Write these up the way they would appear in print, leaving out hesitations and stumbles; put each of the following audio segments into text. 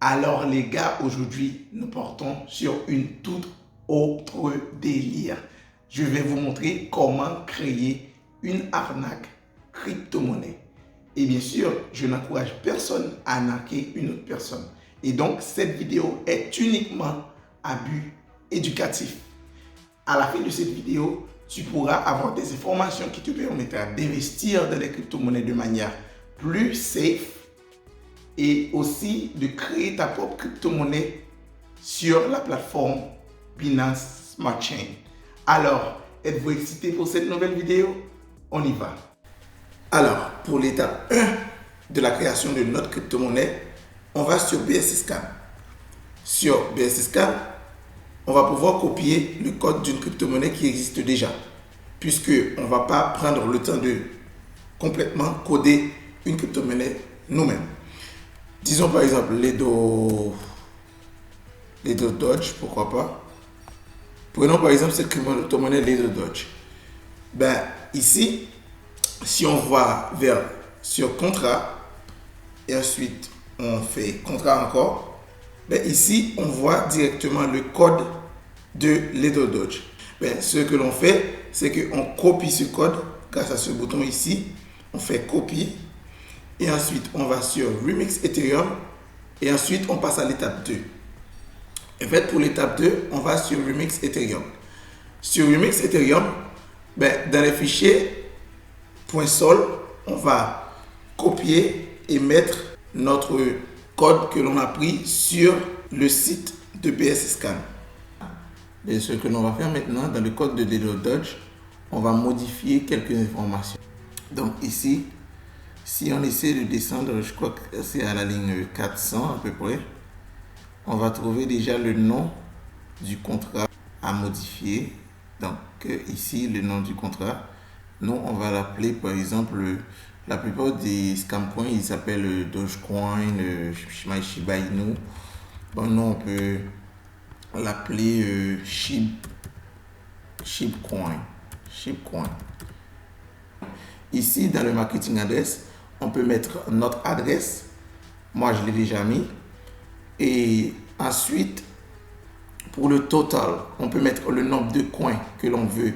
Alors les gars, aujourd'hui, nous partons sur une toute autre délire. Je vais vous montrer comment créer une arnaque crypto-monnaie. Et bien sûr, je n'encourage personne à arnaquer une autre personne. Et donc, cette vidéo est uniquement à but éducatif. À la fin de cette vidéo, tu pourras avoir des informations qui te permettront d'investir dans les crypto-monnaies de manière plus safe et aussi de créer ta propre crypto-monnaie sur la plateforme Binance Smart Chain. Alors, êtes-vous excité pour cette nouvelle vidéo? On y va. Alors, pour l'étape 1 de la création de notre crypto-monnaie, on va sur BSC Scan. Sur BSC Scan, on va pouvoir copier le code d'une crypto-monnaie qui existe déjà, puisque on ne va pas prendre le temps de complètement coder une crypto-monnaie nous-mêmes. Disons par exemple les dos Dodge, pourquoi pas. Prenons par exemple cette crypto-monnaie Lido Dodge. Ben, ici, si on va sur contrat et ensuite on fait contrat encore, ben ici on voit directement le code de Lido Dodge. Ben, ce que l'on fait, c'est qu'on copie ce code grâce à ce bouton ici. On fait copier et ensuite on va sur Remix Ethereum et ensuite on passe à l'étape 2. En fait, pour l'étape 2, on va sur Remix Ethereum. Sur Remix Ethereum, ben, dans les fichiers .sol, on va copier et mettre notre code que l'on a pris sur le site de BSC Scan. Et ce que l'on va faire maintenant, dans le code de Lido Dodge, on va modifier quelques informations. Donc ici, si on essaie de descendre, je crois que c'est à la ligne 400 à peu près, on va trouver déjà le nom du contrat à modifier. Donc ici, le nom du contrat, nous on va l'appeler par exemple, la plupart des scam coins, ils s'appellent Dogecoin, Shiba Inu. Bon, nous on peut l'appeler Shibcoin. Ici, dans le marketing adresse, on peut mettre notre adresse. Moi, je l'ai déjà mis. Et ensuite, pour le total, on peut mettre le nombre de coins que l'on veut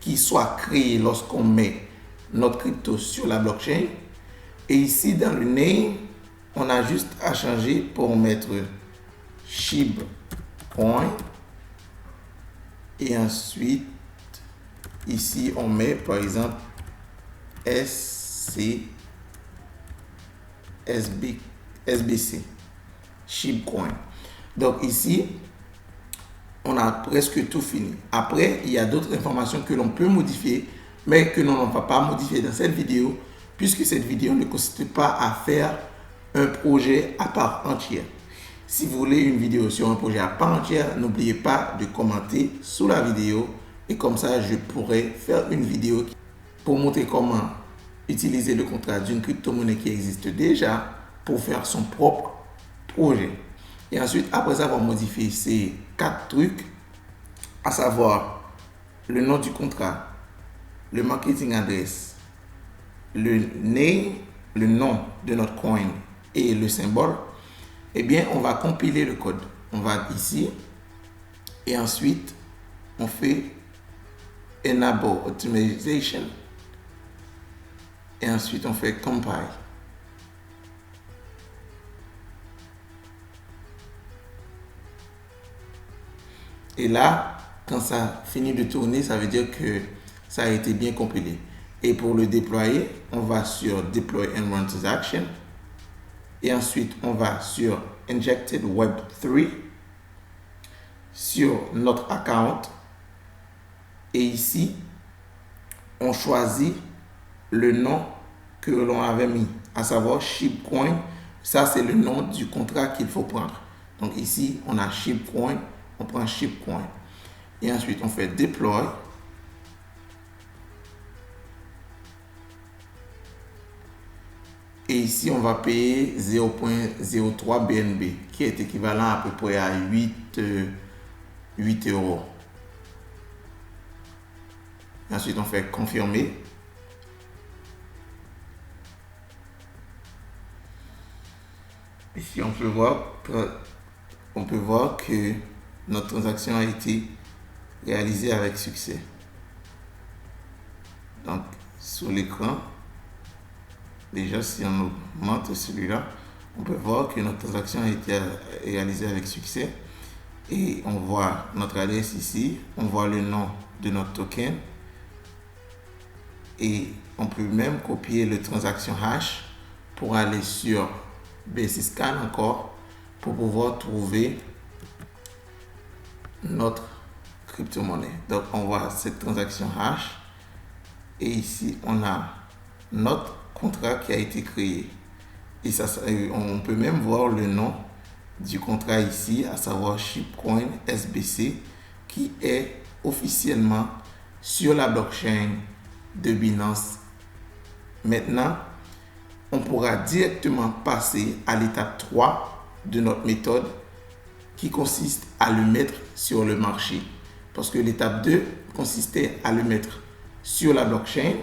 qui soit créé lorsqu'on met notre crypto sur la blockchain. Et ici, dans le name, on a juste à changer pour mettre Shibcoin. Et ensuite, ici, on met par exemple SBC, Shibcoin. Donc ici, on a presque tout fini. Après, il y a d'autres informations que l'on peut modifier, mais que l'on ne va pas modifier dans cette vidéo, puisque cette vidéo ne consiste pas à faire un projet à part entière. Si vous voulez une vidéo sur un projet à part entière, n'oubliez pas de commenter sous la vidéo et comme ça, je pourrai faire une vidéo pour montrer comment utiliser le contrat d'une crypto-monnaie qui existe déjà pour faire son propre projet. Et ensuite, après avoir modifié ces 4 trucs, à savoir le nom du contrat, le marketing adresse, le name, le nom de notre coin et le symbole, eh bien, on va compiler le code. On va ici et ensuite, on fait Enable Optimization et ensuite, on fait Compile. Et là, quand ça finit de tourner, ça veut dire que ça a été bien compilé. Et pour le déployer, on va sur Deploy and Run Transaction. Et ensuite, on va sur Injected Web 3, sur notre account. Et ici, on choisit le nom que l'on avait mis, à savoir Shibcoin. Ça, c'est le nom du contrat qu'il faut prendre. Donc ici, on a Shibcoin, on prend Shibcoin. Et ensuite, on fait Deploy. Et ici, on va payer 0.03 BNB, qui est équivalent à peu près à 8 euros. Et ensuite, on fait confirmer. ici on peut voir que notre transaction a été réalisée avec succès. Donc sur l'écran, déjà si on augmente celui-là, on peut voir que notre transaction a été réalisée avec succès. Et on voit notre adresse ici, on voit le nom de notre token. Et on peut même copier le transaction hash pour aller sur BSC Scan encore pour pouvoir trouver notre crypto-monnaie. Donc on voit cette transaction hash et ici on a notre contrat qui a été créé. Et ça, on peut même voir le nom du contrat ici, à savoir Shibcoin SBC, qui est officiellement sur la blockchain de Binance. Maintenant, on pourra directement passer à l'étape 3 de notre méthode qui consiste à le mettre sur le marché. Parce que l'étape 2 consistait à le mettre sur la blockchain.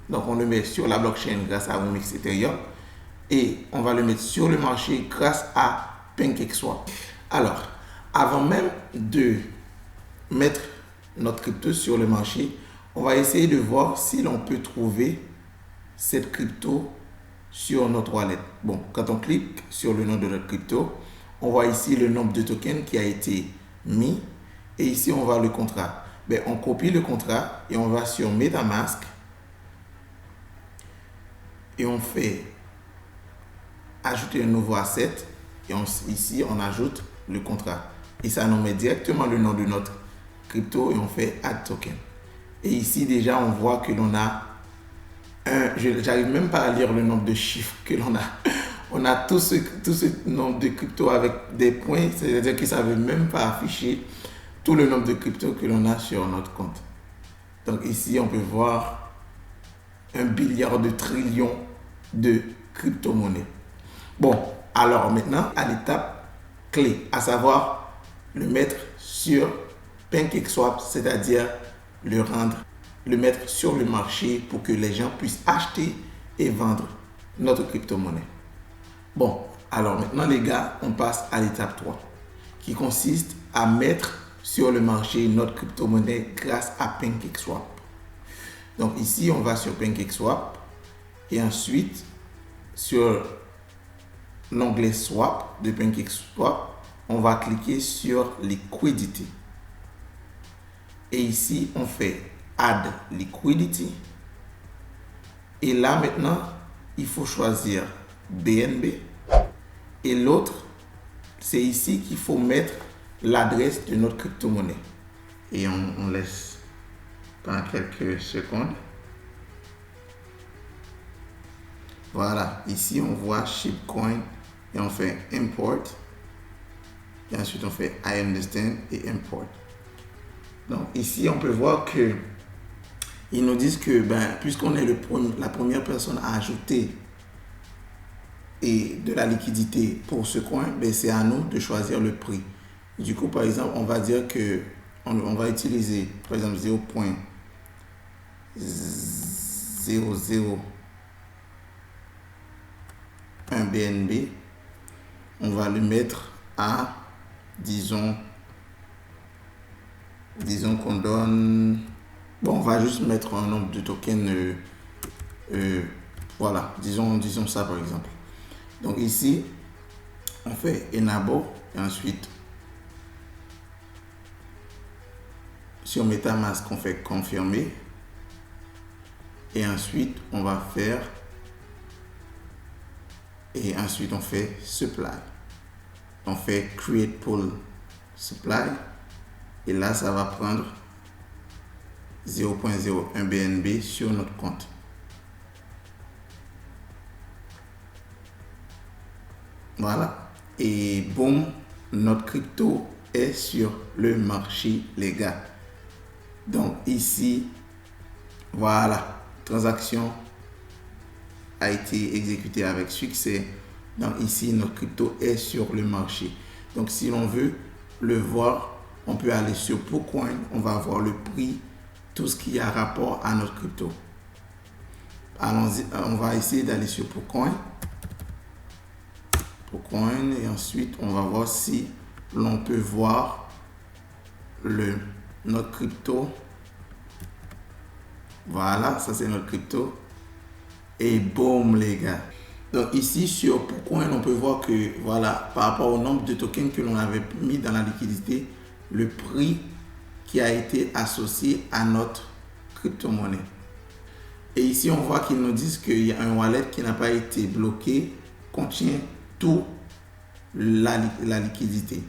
Donc on le met sur la blockchain grâce à Remix Ethereum et on va le mettre sur le marché grâce à PancakeSwap. Alors, avant même de mettre notre crypto sur le marché, on va essayer de voir si l'on peut trouver cette crypto sur notre wallet. Bon, quand on clique sur le nom de notre crypto, on voit ici le nombre de tokens qui a été mis et ici on voit le contrat. Ben, on copie le contrat et on va sur MetaMask et on fait ajouter un nouveau asset et ici on ajoute le contrat et ça nous met directement le nom de notre crypto et on fait add token. Et ici déjà on voit que l'on a j'arrive même pas à lire le nombre de chiffres que l'on a. On a tout ce nombre de crypto avec des points, c'est-à-dire que ça ne veut même pas afficher tout le nombre de crypto que l'on a sur notre compte. Donc ici on peut voir 1 billiard de trillions de crypto-monnaies. Bon, alors maintenant à l'étape clé, à savoir le mettre sur PancakeSwap, c'est-à-dire le mettre sur le marché pour que les gens puissent acheter et vendre notre crypto-monnaie. Bon, alors maintenant les gars, on passe à l'étape 3 qui consiste à mettre sur le marché notre crypto-monnaie grâce à PancakeSwap. Donc ici, on va sur PancakeSwap et ensuite sur l'onglet Swap de PancakeSwap, on va cliquer sur Liquidity. Et ici, on fait Add Liquidity. Et là, maintenant, il faut choisir BNB. Et l'autre, c'est ici qu'il faut mettre l'adresse de notre crypto-monnaie. Et on laisse pendant quelques secondes. Voilà, ici on voit Shibcoin et on fait Import. Et ensuite on fait I understand et Import. Donc ici on peut voir que ils nous disent que puisqu'on est la première personne à ajouter et de la liquidité pour ce coin, c'est à nous de choisir le prix. Du coup, par exemple, on va dire que on va utiliser par exemple 0.001 BNB. On va le mettre à disons qu'on donne, bon, on va juste mettre un nombre de tokens, voilà, disons ça par exemple. Donc ici on fait enable et ensuite sur MetaMask on fait confirmer et ensuite on va faire et ensuite on fait supply, on fait create pool supply et là ça va prendre 0.01 BNB sur notre compte. Voilà, et boum, notre crypto est sur le marché, les gars. Donc ici, voilà, transaction a été exécutée avec succès. Donc ici, notre crypto est sur le marché. Donc si l'on veut le voir, on peut aller sur Pocoin, on va voir le prix, tout ce qui a rapport à notre crypto. Allons-y, on va essayer d'aller sur Pocoin. PoCoin. Et ensuite, on va voir si l'on peut voir notre crypto. Voilà, ça c'est notre crypto. Et boum les gars. Donc ici sur PoCoin, on peut voir que voilà, par rapport au nombre de tokens que l'on avait mis dans la liquidité, le prix qui a été associé à notre crypto-monnaie. Et ici, on voit qu'ils nous disent qu'il y a un wallet qui n'a pas été bloqué, contient tout la liquidité.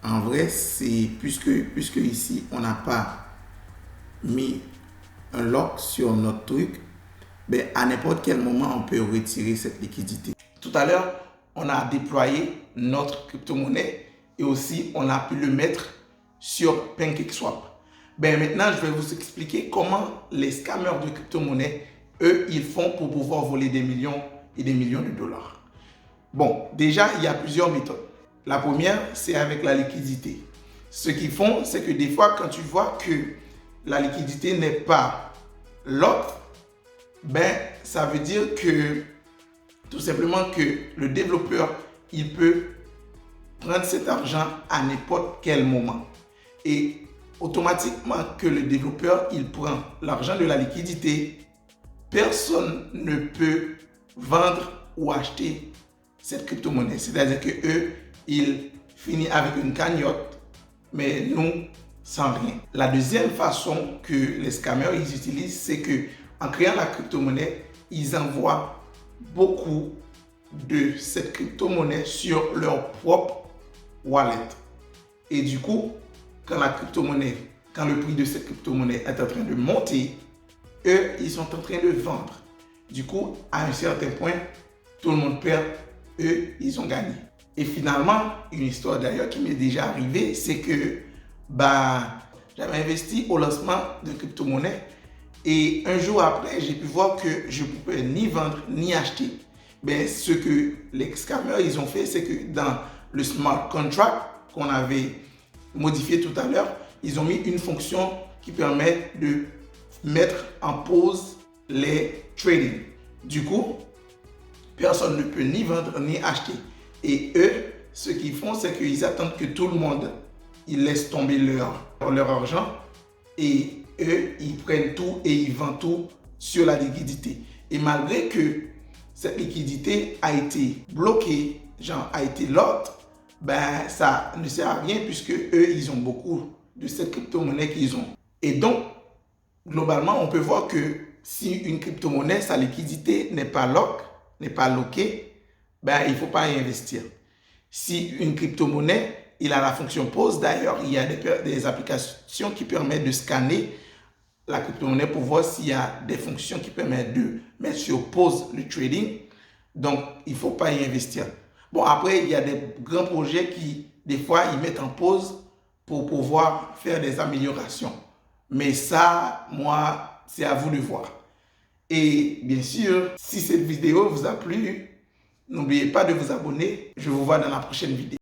En vrai, c'est puisque ici, on n'a pas mis un lock sur notre truc, ben, à n'importe quel moment, on peut retirer cette liquidité. Tout à l'heure, on a déployé notre crypto-monnaie et aussi, on a pu le mettre sur PancakeSwap. Ben, maintenant, je vais vous expliquer comment les scammers de crypto-monnaie, eux, ils font pour pouvoir voler des millions et des millions de dollars. Bon, déjà, il y a plusieurs méthodes. La première, c'est avec la liquidité. Ce qu'ils font, c'est que des fois, quand tu vois que la liquidité n'est pas lock, ben, ça veut dire que tout simplement que le développeur, il peut prendre cet argent à n'importe quel moment. Et automatiquement que le développeur, il prend l'argent de la liquidité, personne ne peut vendre ou acheter cette crypto-monnaie. C'est-à-dire que eux, ils finissent avec une cagnotte, mais nous, sans rien. La deuxième façon que les scammers ils utilisent, c'est que en créant la crypto-monnaie, ils envoient beaucoup de cette crypto-monnaie sur leur propre wallet. Et du coup, quand le prix de cette crypto-monnaie est en train de monter, eux, ils sont en train de vendre. Du coup, à un certain point, tout le monde perd, eux, ils ont gagné. Et finalement, une histoire d'ailleurs qui m'est déjà arrivée, c'est que j'avais investi au lancement de crypto-monnaie et un jour après, j'ai pu voir que je ne pouvais ni vendre ni acheter. Ben, ce que les scammers ils ont fait, c'est que dans le smart contract qu'on avait modifié tout à l'heure, ils ont mis une fonction qui permet de mettre en pause les trading. Du coup, personne ne peut ni vendre ni acheter. Et eux, ce qu'ils font, c'est qu'ils attendent que tout le monde ils laissent tomber leur argent et eux, ils prennent tout et ils vendent tout sur la liquidité. Et malgré que cette liquidité a été bloquée, a été locked, ben ça ne sert à rien puisque eux, ils ont beaucoup de cette crypto-monnaie qu'ils ont. Et donc, globalement, on peut voir que si une crypto-monnaie, sa liquidité n'est pas lockée, ben il ne faut pas y investir. Si une crypto-monnaie, il a la fonction pause. D'ailleurs, il y a des applications qui permettent de scanner la crypto-monnaie pour voir s'il y a des fonctions qui permettent de mettre sur pause le trading. Donc, il ne faut pas y investir. Bon, après, il y a des grands projets qui, des fois, ils mettent en pause pour pouvoir faire des améliorations. Mais ça, moi, c'est à vous de voir. Et bien sûr, si cette vidéo vous a plu, n'oubliez pas de vous abonner. Je vous vois dans la prochaine vidéo.